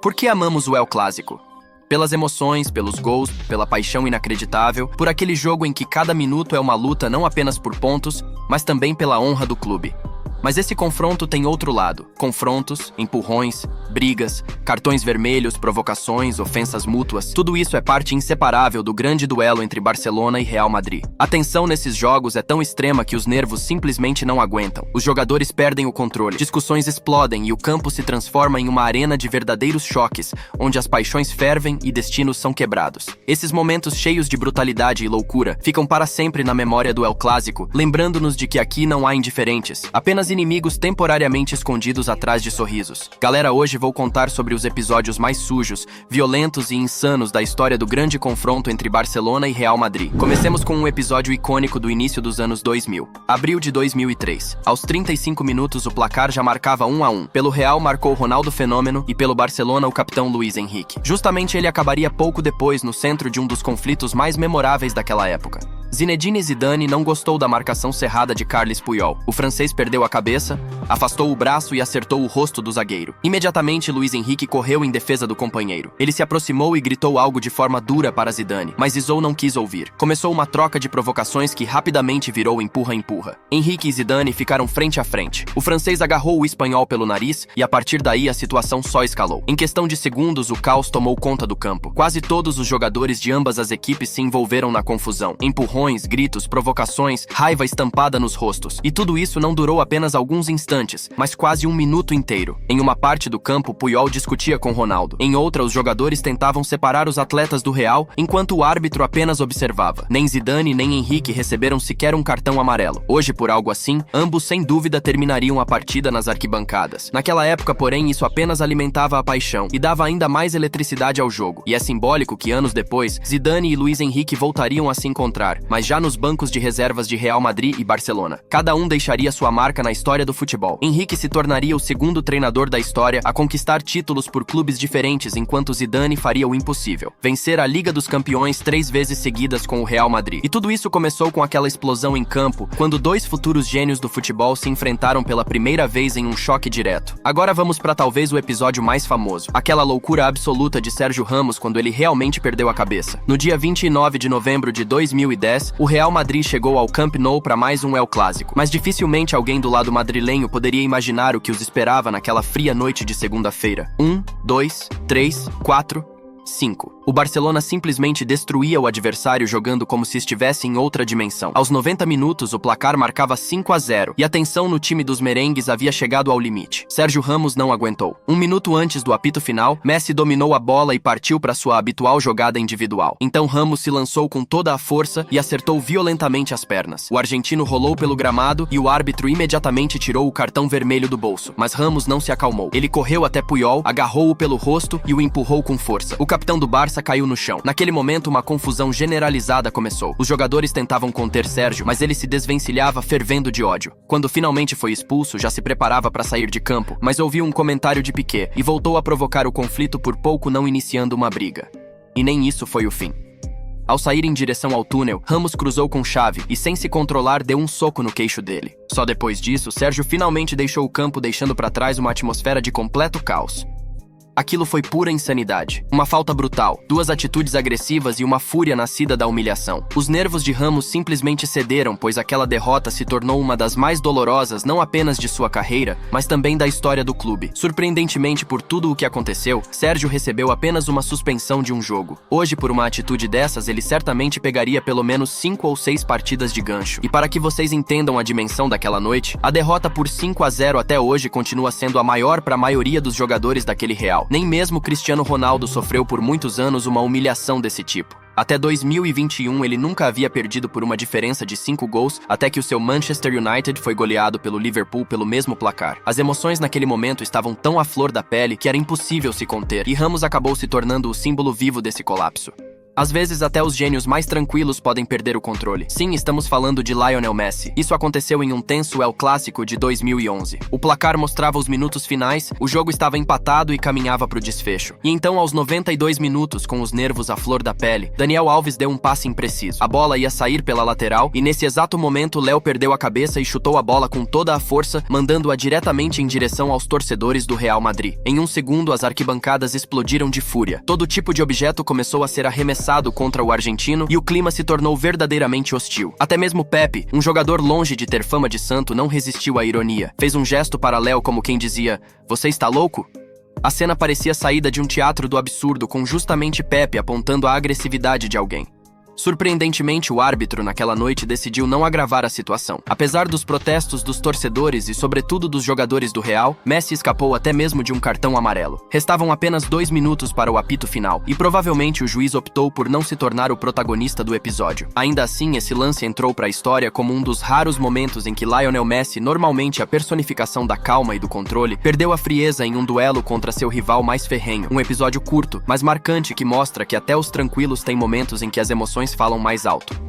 Por que amamos o El Clásico? Pelas emoções, pelos gols, pela paixão inacreditável, por aquele jogo em que cada minuto é uma luta não apenas por pontos, mas também pela honra do clube. Mas esse confronto tem outro lado. Confrontos, empurrões, brigas, cartões vermelhos, provocações, ofensas mútuas. Tudo isso é parte inseparável do grande duelo entre Barcelona e Real Madrid. A tensão nesses jogos é tão extrema que os nervos simplesmente não aguentam. Os jogadores perdem o controle, discussões explodem e o campo se transforma em uma arena de verdadeiros choques, onde as paixões fervem e destinos são quebrados. Esses momentos cheios de brutalidade e loucura ficam para sempre na memória do El Clásico, lembrando-nos de que aqui não há indiferentes, apenas inimigos temporariamente escondidos atrás de sorrisos. Galera, hoje vou contar sobre os episódios mais sujos, violentos e insanos da história do grande confronto entre Barcelona e Real Madrid. Comecemos com um episódio icônico do início dos anos 2000. Abril de 2003. Aos 35 minutos o placar já marcava 1-1. Pelo Real marcou Ronaldo Fenômeno e pelo Barcelona o capitão Luís Henrique. Justamente ele acabaria pouco depois no centro de um dos conflitos mais memoráveis daquela época. Zinedine Zidane não gostou da marcação cerrada de Carles Puyol. O francês perdeu a cabeça, afastou o braço e acertou o rosto do zagueiro. Imediatamente, Luís Henrique correu em defesa do companheiro. Ele se aproximou e gritou algo de forma dura para Zidane, mas Zizou não quis ouvir. Começou uma troca de provocações que rapidamente virou empurra-empurra. Henrique e Zidane ficaram frente a frente. O francês agarrou o espanhol pelo nariz e a partir daí a situação só escalou. Em questão de segundos, o caos tomou conta do campo. Quase todos os jogadores de ambas as equipes se envolveram na confusão. Empurrões, gritos, provocações, raiva estampada nos rostos. E tudo isso não durou apenas alguns instantes, mas quase um minuto inteiro. Em uma parte do campo, Puyol discutia com Ronaldo. Em outra, os jogadores tentavam separar os atletas do Real, enquanto o árbitro apenas observava. Nem Zidane nem Henrique receberam sequer um cartão amarelo. Hoje, por algo assim, ambos sem dúvida terminariam a partida nas arquibancadas. Naquela época, porém, isso apenas alimentava a paixão e dava ainda mais eletricidade ao jogo. E é simbólico que anos depois, Zidane e Luís Henrique voltariam a se encontrar, mas já nos bancos de reservas de Real Madrid e Barcelona. Cada um deixaria sua marca na história do futebol. Henrique se tornaria o segundo treinador da história a conquistar títulos por clubes diferentes, enquanto Zidane faria o impossível: vencer a Liga dos Campeões 3 vezes seguidas com o Real Madrid. E tudo isso começou com aquela explosão em campo, quando dois futuros gênios do futebol se enfrentaram pela primeira vez em um choque direto. Agora vamos para talvez o episódio mais famoso, aquela loucura absoluta de Sérgio Ramos quando ele realmente perdeu a cabeça. No dia 29 de novembro de 2010, o Real Madrid chegou ao Camp Nou para mais um El Clásico, mas dificilmente alguém do lado madrilenho poderia imaginar o que os esperava naquela fria noite de segunda-feira. 1, 2, 3, 4... 5. O Barcelona simplesmente destruía o adversário jogando como se estivesse em outra dimensão. Aos 90 minutos, o placar marcava 5-0 e a tensão no time dos merengues havia chegado ao limite. Sérgio Ramos não aguentou. Um minuto antes do apito final, Messi dominou a bola e partiu para sua habitual jogada individual. Então Ramos se lançou com toda a força e acertou violentamente as pernas. O argentino rolou pelo gramado e o árbitro imediatamente tirou o cartão vermelho do bolso. Mas Ramos não se acalmou. Ele correu até Puyol, agarrou-o pelo rosto e o empurrou com força. O capitão do Barça caiu no chão. Naquele momento, uma confusão generalizada começou. Os jogadores tentavam conter Sérgio, mas ele se desvencilhava fervendo de ódio. Quando finalmente foi expulso, já se preparava para sair de campo, mas ouviu um comentário de Piqué e voltou a provocar o conflito, por pouco não iniciando uma briga. E nem isso foi o fim. Ao sair em direção ao túnel, Ramos cruzou com Xavi e, sem se controlar, deu um soco no queixo dele. Só depois disso, Sérgio finalmente deixou o campo, deixando para trás uma atmosfera de completo caos. Aquilo foi pura insanidade. Uma falta brutal, duas atitudes agressivas e uma fúria nascida da humilhação. Os nervos de Ramos simplesmente cederam, pois aquela derrota se tornou uma das mais dolorosas não apenas de sua carreira, mas também da história do clube. Surpreendentemente, por tudo o que aconteceu, Sérgio recebeu apenas uma suspensão de um jogo. Hoje, por uma atitude dessas, ele certamente pegaria pelo menos 5 ou 6 partidas de gancho. E para que vocês entendam a dimensão daquela noite, a derrota por 5-0 até hoje continua sendo a maior para a maioria dos jogadores daquele Real. Nem mesmo Cristiano Ronaldo sofreu por muitos anos uma humilhação desse tipo. Até 2021, ele nunca havia perdido por uma diferença de 5 gols, até que o seu Manchester United foi goleado pelo Liverpool pelo mesmo placar. As emoções naquele momento estavam tão à flor da pele que era impossível se conter, e Ramos acabou se tornando o símbolo vivo desse colapso. Às vezes, até os gênios mais tranquilos podem perder o controle. Sim, estamos falando de Lionel Messi. Isso aconteceu em um tenso El Clásico de 2011. O placar mostrava os minutos finais, o jogo estava empatado e caminhava para o desfecho. E então, aos 92 minutos, com os nervos à flor da pele, Daniel Alves deu um passe impreciso. A bola ia sair pela lateral e, nesse exato momento, Léo perdeu a cabeça e chutou a bola com toda a força, mandando-a diretamente em direção aos torcedores do Real Madrid. Em um segundo, as arquibancadas explodiram de fúria. Todo tipo de objeto começou a ser arremessado contra o argentino e o clima se tornou verdadeiramente hostil. Até mesmo Pepe, um jogador longe de ter fama de santo, não resistiu à ironia. Fez um gesto para Léo como quem dizia: "Você está louco?" A cena parecia saída de um teatro do absurdo, com justamente Pepe apontando a agressividade de alguém. Surpreendentemente, o árbitro naquela noite decidiu não agravar a situação. Apesar dos protestos dos torcedores e sobretudo dos jogadores do Real, Messi escapou até mesmo de um cartão amarelo. Restavam apenas 2 minutos para o apito final, e provavelmente o juiz optou por não se tornar o protagonista do episódio. Ainda assim, esse lance entrou para a história como um dos raros momentos em que Lionel Messi, normalmente a personificação da calma e do controle, perdeu a frieza em um duelo contra seu rival mais ferrenho. Um episódio curto, mas marcante, que mostra que até os tranquilos têm momentos em que as emoções falam mais alto.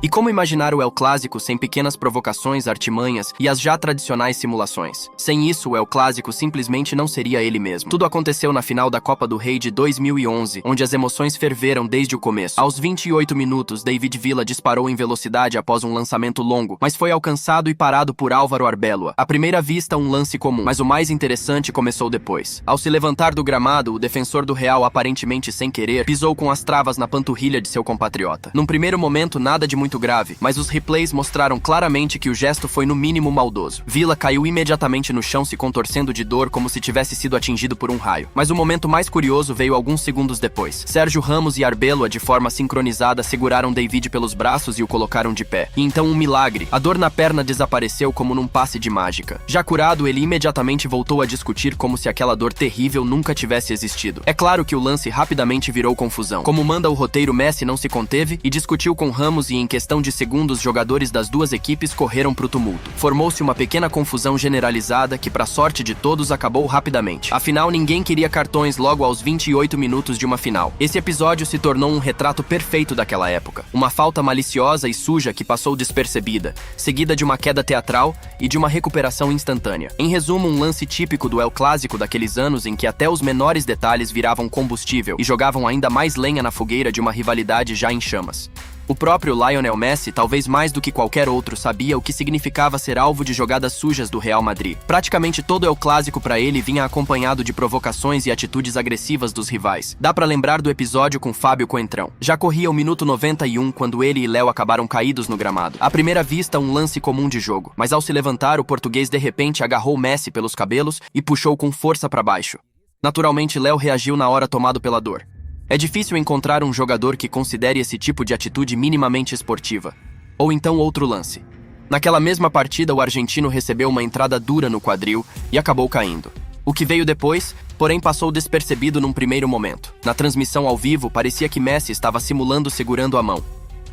E como imaginar o El Clásico sem pequenas provocações, artimanhas e as já tradicionais simulações? Sem isso, o El Clásico simplesmente não seria ele mesmo. Tudo aconteceu na final da Copa do Rei de 2011, onde as emoções ferveram desde o começo. Aos 28 minutos, David Villa disparou em velocidade após um lançamento longo, mas foi alcançado e parado por Álvaro Arbeloa. À primeira vista, um lance comum, mas o mais interessante começou depois. Ao se levantar do gramado, o defensor do Real, aparentemente sem querer, pisou com as travas na panturrilha de seu compatriota. Num primeiro momento, nada de muito grave, mas os replays mostraram claramente que o gesto foi no mínimo maldoso. Villa caiu imediatamente no chão, se contorcendo de dor como se tivesse sido atingido por um raio. Mas o momento mais curioso veio alguns segundos depois. Sérgio Ramos e Arbeloa, de forma sincronizada, seguraram David pelos braços e o colocaram de pé. E então um milagre. A dor na perna desapareceu como num passe de mágica. Já curado, ele imediatamente voltou a discutir como se aquela dor terrível nunca tivesse existido. É claro que o lance rapidamente virou confusão. Como manda o roteiro, Messi não se conteve e discutiu com Ramos, e em questão de segundos, jogadores das duas equipes correram para o tumulto. Formou-se uma pequena confusão generalizada que, para sorte de todos, acabou rapidamente. Afinal, ninguém queria cartões logo aos 28 minutos de uma final. Esse episódio se tornou um retrato perfeito daquela época. Uma falta maliciosa e suja que passou despercebida, seguida de uma queda teatral e de uma recuperação instantânea. Em resumo, um lance típico do El Clásico daqueles anos em que até os menores detalhes viravam combustível e jogavam ainda mais lenha na fogueira de uma rivalidade já em chamas. O próprio Lionel Messi, talvez mais do que qualquer outro, sabia o que significava ser alvo de jogadas sujas do Real Madrid. Praticamente todo El Clásico para ele vinha acompanhado de provocações e atitudes agressivas dos rivais. Dá para lembrar do episódio com Fábio Coentrão. Já corria o minuto 91 quando ele e Léo acabaram caídos no gramado. À primeira vista, um lance comum de jogo, mas ao se levantar, o português de repente agarrou Messi pelos cabelos e puxou com força para baixo. Naturalmente, Léo reagiu na hora, tomado pela dor. É difícil encontrar um jogador que considere esse tipo de atitude minimamente esportiva. Ou então outro lance. Naquela mesma partida, o argentino recebeu uma entrada dura no quadril e acabou caindo. O que veio depois, porém, passou despercebido num primeiro momento. Na transmissão ao vivo, parecia que Messi estava simulando segurando a mão.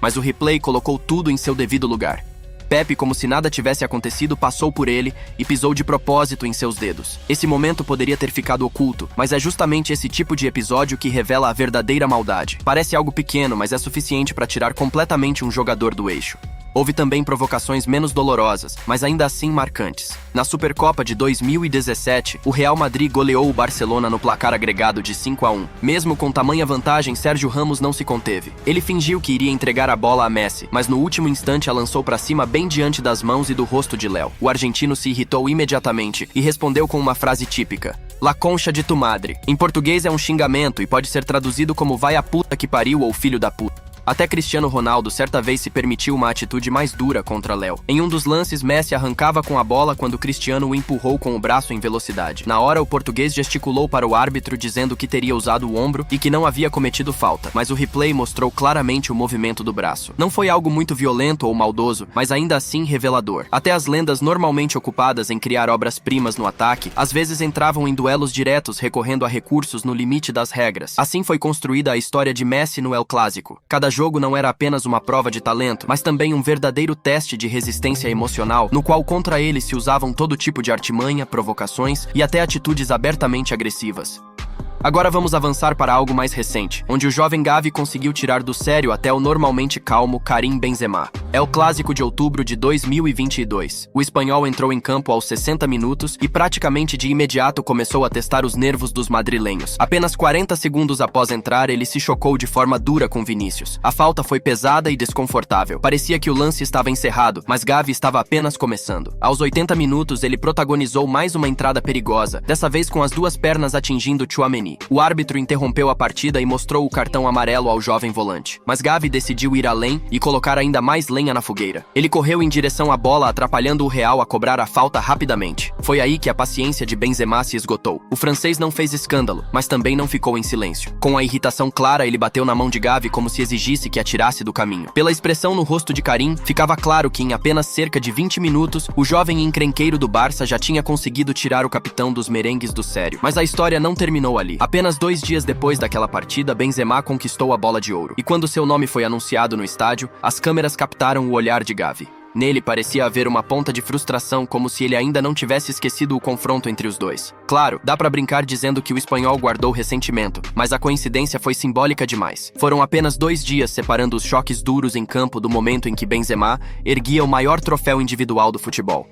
Mas o replay colocou tudo em seu devido lugar. Pepe, como se nada tivesse acontecido, passou por ele e pisou de propósito em seus dedos. Esse momento poderia ter ficado oculto, mas é justamente esse tipo de episódio que revela a verdadeira maldade. Parece algo pequeno, mas é suficiente para tirar completamente um jogador do eixo. Houve também provocações menos dolorosas, mas ainda assim marcantes. Na Supercopa de 2017, o Real Madrid goleou o Barcelona no placar agregado de 5-1. Mesmo com tamanha vantagem, Sérgio Ramos não se conteve. Ele fingiu que iria entregar a bola a Messi, mas no último instante a lançou para cima bem diante das mãos e do rosto de Léo. O argentino se irritou imediatamente e respondeu com uma frase típica: "La concha de tu madre". Em português é um xingamento e pode ser traduzido como "vai a puta que pariu" ou "filho da puta". Até Cristiano Ronaldo certa vez se permitiu uma atitude mais dura contra Léo. Em um dos lances, Messi arrancava com a bola quando Cristiano o empurrou com o braço em velocidade. Na hora, o português gesticulou para o árbitro dizendo que teria usado o ombro e que não havia cometido falta, mas o replay mostrou claramente o movimento do braço. Não foi algo muito violento ou maldoso, mas ainda assim revelador. Até as lendas normalmente ocupadas em criar obras-primas no ataque, às vezes entravam em duelos diretos recorrendo a recursos no limite das regras. Assim foi construída a história de Messi no El Clásico. Cada jogo não era apenas uma prova de talento, mas também um verdadeiro teste de resistência emocional, no qual contra ele se usavam todo tipo de artimanha, provocações e até atitudes abertamente agressivas. Agora vamos avançar para algo mais recente, onde o jovem Gavi conseguiu tirar do sério até o normalmente calmo Karim Benzema. É o clássico de outubro de 2022. O espanhol entrou em campo aos 60 minutos e praticamente de imediato começou a testar os nervos dos madrilenhos. Apenas 40 segundos após entrar, ele se chocou de forma dura com Vinícius. A falta foi pesada e desconfortável. Parecia que o lance estava encerrado, mas Gavi estava apenas começando. Aos 80 minutos, ele protagonizou mais uma entrada perigosa, dessa vez com as duas pernas atingindo Tchouaméni. O árbitro interrompeu a partida e mostrou o cartão amarelo ao jovem volante. Mas Gavi decidiu ir além e colocar ainda mais lenha na fogueira. Ele correu em direção à bola, atrapalhando o Real a cobrar a falta rapidamente. Foi aí que a paciência de Benzema se esgotou. O francês não fez escândalo, mas também não ficou em silêncio. Com a irritação clara, ele bateu na mão de Gavi como se exigisse que a tirasse do caminho. Pela expressão no rosto de Karim, ficava claro que em apenas cerca de 20 minutos, o jovem encrenqueiro do Barça já tinha conseguido tirar o capitão dos merengues do sério. Mas a história não terminou ali. Apenas 2 dias depois daquela partida, Benzema conquistou a bola de ouro. E quando seu nome foi anunciado no estádio, as câmeras captaram o olhar de Gavi. Nele parecia haver uma ponta de frustração, como se ele ainda não tivesse esquecido o confronto entre os dois. Claro, dá pra brincar dizendo que o espanhol guardou ressentimento, mas a coincidência foi simbólica demais. Foram apenas 2 dias separando os choques duros em campo do momento em que Benzema erguia o maior troféu individual do futebol.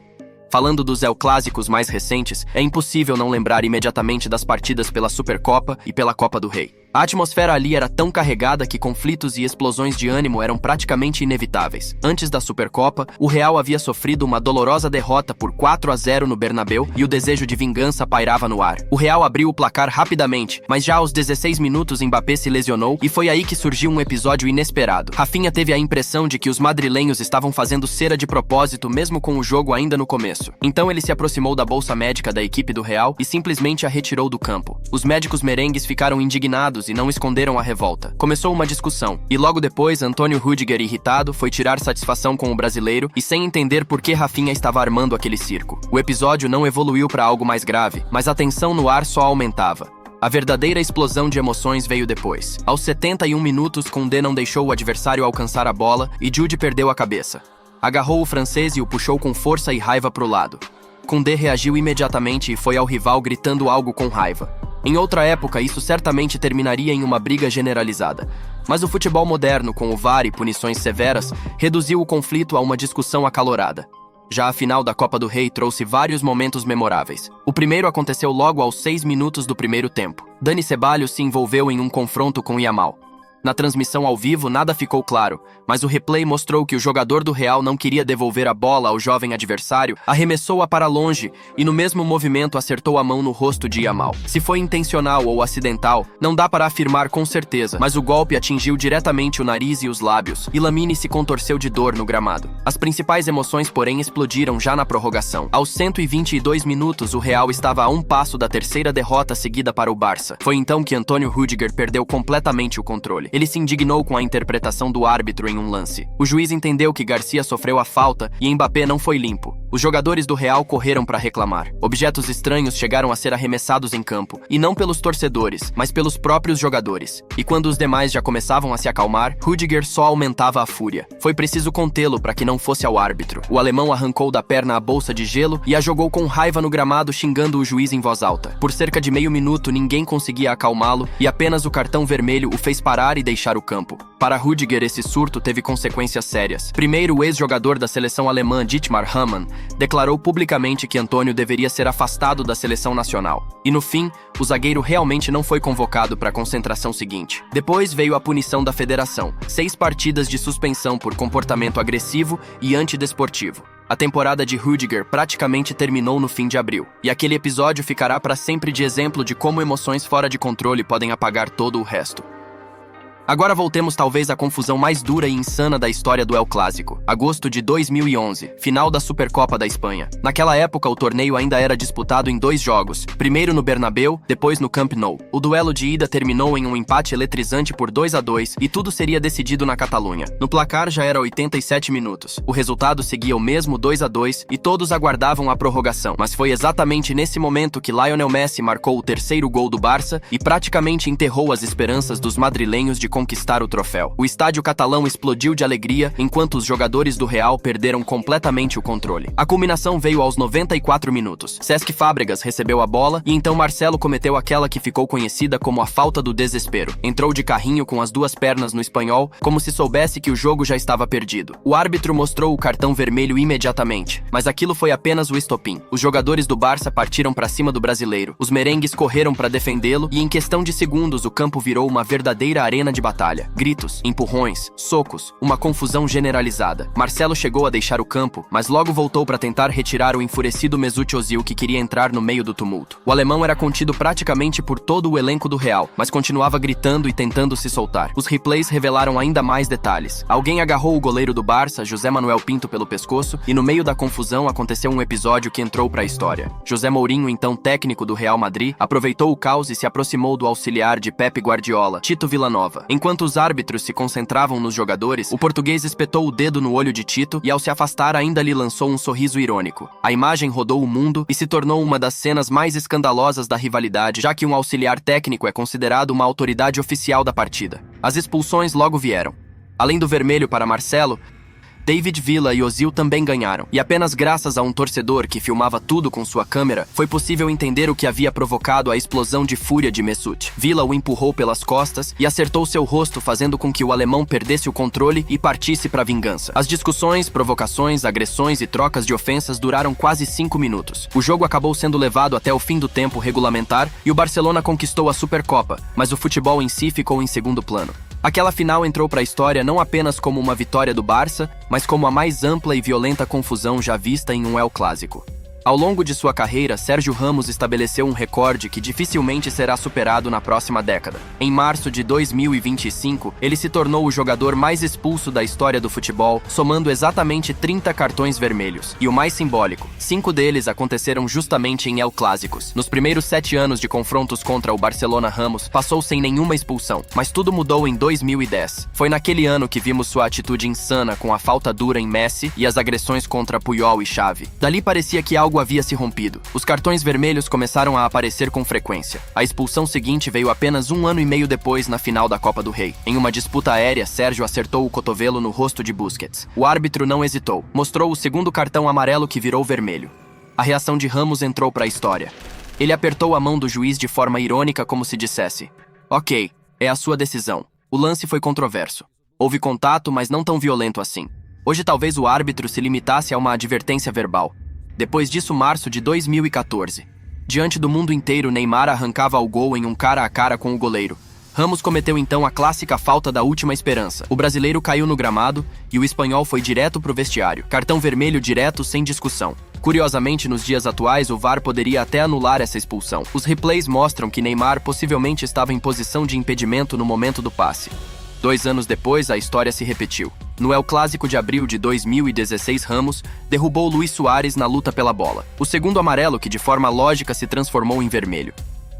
Falando dos El Clásicos mais recentes, é impossível não lembrar imediatamente das partidas pela Supercopa e pela Copa do Rei. A atmosfera ali era tão carregada que conflitos e explosões de ânimo eram praticamente inevitáveis. Antes da Supercopa, o Real havia sofrido uma dolorosa derrota por 4-0 no Bernabéu e o desejo de vingança pairava no ar. O Real abriu o placar rapidamente, mas já aos 16 minutos Mbappé se lesionou e foi aí que surgiu um episódio inesperado. Rafinha teve a impressão de que os madrilenhos estavam fazendo cera de propósito mesmo com o jogo ainda no começo. Então ele se aproximou da bolsa médica da equipe do Real e simplesmente a retirou do campo. Os médicos merengues ficaram indignados e não esconderam a revolta. Começou uma discussão, e logo depois, Antônio Rüdiger, irritado, foi tirar satisfação com o brasileiro e sem entender por que Rafinha estava armando aquele circo. O episódio não evoluiu para algo mais grave, mas a tensão no ar só aumentava. A verdadeira explosão de emoções veio depois. Aos 71 minutos, Koundé não deixou o adversário alcançar a bola e Jude perdeu a cabeça. Agarrou o francês e o puxou com força e raiva pro lado. Koundé reagiu imediatamente e foi ao rival gritando algo com raiva. Em outra época, isso certamente terminaria em uma briga generalizada. Mas o futebol moderno, com o VAR e punições severas, reduziu o conflito a uma discussão acalorada. Já a final da Copa do Rei trouxe vários momentos memoráveis. O primeiro aconteceu logo aos 6 minutos do primeiro tempo. Dani Ceballos se envolveu em um confronto com Yamal. Na transmissão ao vivo, nada ficou claro, mas o replay mostrou que o jogador do Real não queria devolver a bola ao jovem adversário, arremessou-a para longe e no mesmo movimento acertou a mão no rosto de Yamal. Se foi intencional ou acidental, não dá para afirmar com certeza, mas o golpe atingiu diretamente o nariz e os lábios, e Lamine se contorceu de dor no gramado. As principais emoções, porém, explodiram já na prorrogação. Aos 122 minutos, o Real estava a um passo da terceira derrota seguida para o Barça. Foi então que Antônio Rüdiger perdeu completamente o controle. Ele se indignou com a interpretação do árbitro em um lance. O juiz entendeu que Garcia sofreu a falta e Mbappé não foi limpo. Os jogadores do Real correram para reclamar. Objetos estranhos chegaram a ser arremessados em campo, e não pelos torcedores, mas pelos próprios jogadores. E quando os demais já começavam a se acalmar, Rüdiger só aumentava a fúria. Foi preciso contê-lo para que não fosse ao árbitro. O alemão arrancou da perna a bolsa de gelo e a jogou com raiva no gramado, xingando o juiz em voz alta. Por cerca de meio minuto, ninguém conseguia acalmá-lo e apenas o cartão vermelho o fez parar e deixar o campo. Para Rüdiger, esse surto teve consequências sérias. Primeiro, o ex-jogador da seleção alemã Dietmar Hamann declarou publicamente que Antônio deveria ser afastado da seleção nacional. E no fim, o zagueiro realmente não foi convocado para a concentração seguinte. Depois veio a punição da federação: 6 partidas de suspensão por comportamento agressivo e antidesportivo. A temporada de Rüdiger praticamente terminou no fim de abril, e aquele episódio ficará para sempre de exemplo de como emoções fora de controle podem apagar todo o resto. Agora voltemos talvez à confusão mais dura e insana da história do El Clásico. Agosto de 2011, final da Supercopa da Espanha. Naquela época, o torneio ainda era disputado em 2 jogos, primeiro no Bernabéu, depois no Camp Nou. O duelo de ida terminou em um empate eletrizante por 2-2 e tudo seria decidido na Catalunha. No placar já era 87 minutos. O resultado seguia o mesmo 2-2 e todos aguardavam a prorrogação. Mas foi exatamente nesse momento que Lionel Messi marcou o terceiro gol do Barça e praticamente enterrou as esperanças dos madrilenhos de conquistar o troféu. O estádio catalão explodiu de alegria, enquanto os jogadores do Real perderam completamente o controle. A culminação veio aos 94 minutos. Cesc Fábregas recebeu a bola e então Marcelo cometeu aquela que ficou conhecida como a falta do desespero. Entrou de carrinho com as duas pernas no espanhol, como se soubesse que o jogo já estava perdido. O árbitro mostrou o cartão vermelho imediatamente, mas aquilo foi apenas o estopim. Os jogadores do Barça partiram para cima do brasileiro. Os merengues correram para defendê-lo e em questão de segundos o campo virou uma verdadeira arena de batalha. Gritos, empurrões, socos, uma confusão generalizada. Marcelo chegou a deixar o campo, mas logo voltou para tentar retirar o enfurecido Mesut Ozil que queria entrar no meio do tumulto. O alemão era contido praticamente por todo o elenco do Real, mas continuava gritando e tentando se soltar. Os replays revelaram ainda mais detalhes. Alguém agarrou o goleiro do Barça, José Manuel Pinto, pelo pescoço e no meio da confusão aconteceu um episódio que entrou para a história. José Mourinho, então técnico do Real Madrid, aproveitou o caos e se aproximou do auxiliar de Pep Guardiola, Tito Villanova. Enquanto os árbitros se concentravam nos jogadores, o português espetou o dedo no olho de Tito e ao se afastar ainda lhe lançou um sorriso irônico. A imagem rodou o mundo e se tornou uma das cenas mais escandalosas da rivalidade, já que um auxiliar técnico é considerado uma autoridade oficial da partida. As expulsões logo vieram. Além do vermelho para Marcelo, David Villa e Ozil também ganharam, e apenas graças a um torcedor que filmava tudo com sua câmera, foi possível entender o que havia provocado a explosão de fúria de Mesut. Villa o empurrou pelas costas e acertou seu rosto, fazendo com que o alemão perdesse o controle e partisse para a vingança. As discussões, provocações, agressões e trocas de ofensas duraram quase 5 minutos. O jogo acabou sendo levado até o fim do tempo regulamentar e o Barcelona conquistou a Supercopa, mas o futebol em si ficou em segundo plano. Aquela final entrou para a história não apenas como uma vitória do Barça, mas como a mais ampla e violenta confusão já vista em um El Clásico. Ao longo de sua carreira, Sérgio Ramos estabeleceu um recorde que dificilmente será superado na próxima década. Em março de 2025, ele se tornou o jogador mais expulso da história do futebol, somando exatamente 30 cartões vermelhos. E o mais simbólico, 5 deles aconteceram justamente em El Clásicos. Nos primeiros 7 anos de confrontos contra o Barcelona, Ramos passou sem nenhuma expulsão, mas tudo mudou em 2010. Foi naquele ano que vimos sua atitude insana com a falta dura em Messi e as agressões contra Puyol e Xavi. Dali parecia que algo havia se rompido. Os cartões vermelhos começaram a aparecer com frequência. A expulsão seguinte veio apenas 1 ano e meio depois, na final da Copa do Rei. Em uma disputa aérea, Sérgio acertou o cotovelo no rosto de Busquets. O árbitro não hesitou. Mostrou o segundo cartão amarelo que virou vermelho. A reação de Ramos entrou para a história. Ele apertou a mão do juiz de forma irônica, como se dissesse: "Ok, é a sua decisão." O lance foi controverso. Houve contato, mas não tão violento assim. Hoje talvez o árbitro se limitasse a uma advertência verbal. Depois disso, março de 2014. Diante do mundo inteiro, Neymar arrancava ao gol em um cara a cara com o goleiro. Ramos cometeu então a clássica falta da última esperança. O brasileiro caiu no gramado e o espanhol foi direto pro vestiário. Cartão vermelho direto, sem discussão. Curiosamente, nos dias atuais, o VAR poderia até anular essa expulsão. Os replays mostram que Neymar possivelmente estava em posição de impedimento no momento do passe. 2 anos depois, a história se repetiu. No El Clásico de abril de 2016, Ramos derrubou Luis Suárez na luta pela bola. O segundo amarelo que de forma lógica se transformou em vermelho.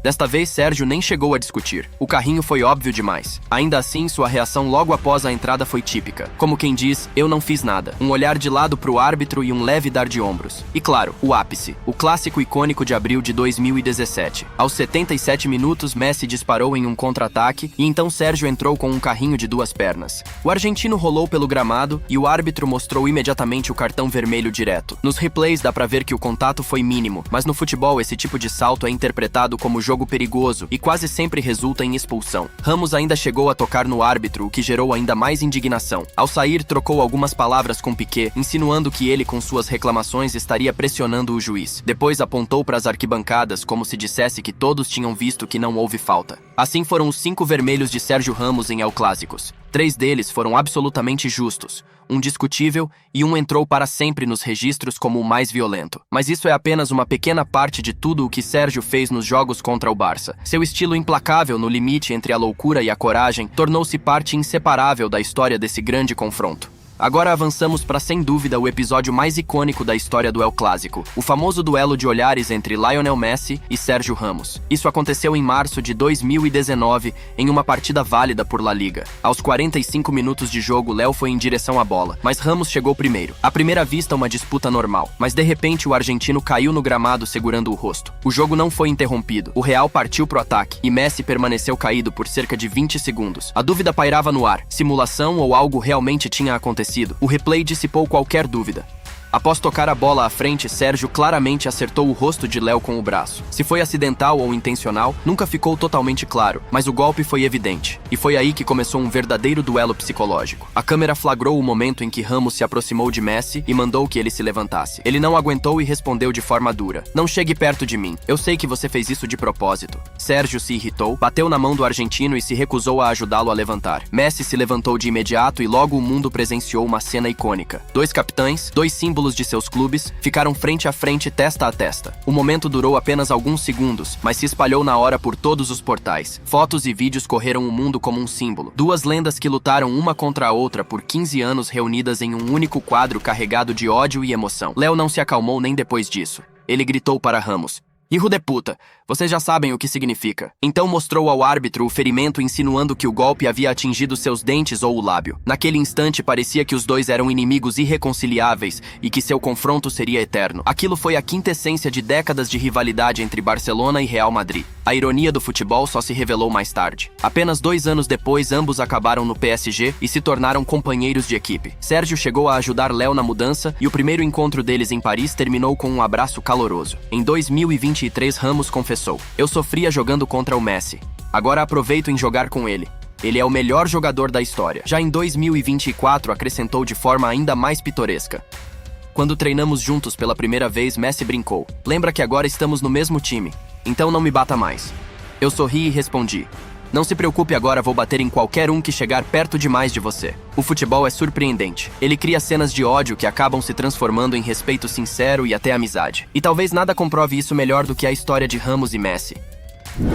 Desta vez, Sérgio nem chegou a discutir. O carrinho foi óbvio demais. Ainda assim, sua reação logo após a entrada foi típica. Como quem diz, eu não fiz nada. Um olhar de lado pro árbitro e um leve dar de ombros. E claro, o ápice. O clássico icônico de abril de 2017. Aos 77 minutos, Messi disparou em um contra-ataque e então Sérgio entrou com um carrinho de 2 pernas. O argentino rolou pelo gramado e o árbitro mostrou imediatamente o cartão vermelho direto. Nos replays dá pra ver que o contato foi mínimo, mas no futebol esse tipo de salto é interpretado como jogo perigoso e quase sempre resulta em expulsão. Ramos ainda chegou a tocar no árbitro, o que gerou ainda mais indignação. Ao sair, trocou algumas palavras com Piqué, insinuando que ele, com suas reclamações, estaria pressionando o juiz. Depois apontou para as arquibancadas como se dissesse que todos tinham visto que não houve falta. Assim foram os 5 vermelhos de Sérgio Ramos em El Clásicos. 3 deles foram absolutamente justos, um discutível e um entrou para sempre nos registros como o mais violento. Mas isso é apenas uma pequena parte de tudo o que Sérgio fez nos jogos contra o Barça. Seu estilo implacável no limite entre a loucura e a coragem tornou-se parte inseparável da história desse grande confronto. Agora avançamos para, sem dúvida, o episódio mais icônico da história do El Clásico, o famoso duelo de olhares entre Lionel Messi e Sérgio Ramos. Isso aconteceu em março de 2019, em uma partida válida por La Liga. Aos 45 minutos de jogo, Léo foi em direção à bola, mas Ramos chegou primeiro. À primeira vista, uma disputa normal, mas de repente o argentino caiu no gramado segurando o rosto. O jogo não foi interrompido. O Real partiu pro ataque e Messi permaneceu caído por cerca de 20 segundos. A dúvida pairava no ar: simulação ou algo realmente tinha acontecido? O replay dissipou qualquer dúvida. Após tocar a bola à frente, Sérgio claramente acertou o rosto de Léo com o braço. Se foi acidental ou intencional, nunca ficou totalmente claro, mas o golpe foi evidente. E foi aí que começou um verdadeiro duelo psicológico. A câmera flagrou o momento em que Ramos se aproximou de Messi e mandou que ele se levantasse. Ele não aguentou e respondeu de forma dura: "Não chegue perto de mim. Eu sei que você fez isso de propósito." Sérgio se irritou, bateu na mão do argentino e se recusou a ajudá-lo a levantar. Messi se levantou de imediato e logo o mundo presenciou uma cena icônica. Dois capitães, dois símbolos de seus clubes, ficaram frente a frente, testa a testa. O momento durou apenas alguns segundos, mas se espalhou na hora por todos os portais. Fotos e vídeos correram o mundo como um símbolo. Duas lendas que lutaram uma contra a outra por 15 anos reunidas em um único quadro carregado de ódio e emoção. Léo não se acalmou nem depois disso. Ele gritou para Ramos: "Hijo de puta, vocês já sabem o que significa." Então mostrou ao árbitro o ferimento, insinuando que o golpe havia atingido seus dentes ou o lábio. Naquele instante parecia que os dois eram inimigos irreconciliáveis e que seu confronto seria eterno. Aquilo foi a quintessência de décadas de rivalidade entre Barcelona e Real Madrid. A ironia do futebol só se revelou mais tarde. Apenas 2 anos depois, ambos acabaram no PSG e se tornaram companheiros de equipe. Sérgio chegou a ajudar Léo na mudança e o primeiro encontro deles em Paris terminou com um abraço caloroso. Em 2023, Ramos confessou: "Eu sofria jogando contra o Messi. Agora aproveito em jogar com ele. Ele é o melhor jogador da história." Já em 2024, acrescentou de forma ainda mais pitoresca: "Quando treinamos juntos pela primeira vez, Messi brincou: 'Lembra que agora estamos no mesmo time, então não me bata mais.' Eu sorri e respondi: 'Não se preocupe, agora vou bater em qualquer um que chegar perto demais de você.'" O futebol é surpreendente. Ele cria cenas de ódio que acabam se transformando em respeito sincero e até amizade. E talvez nada comprove isso melhor do que a história de Ramos e Messi.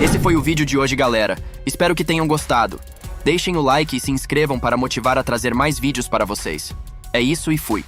Esse foi o vídeo de hoje, galera. Espero que tenham gostado. Deixem o like e se inscrevam para motivar a trazer mais vídeos para vocês. É isso e fui.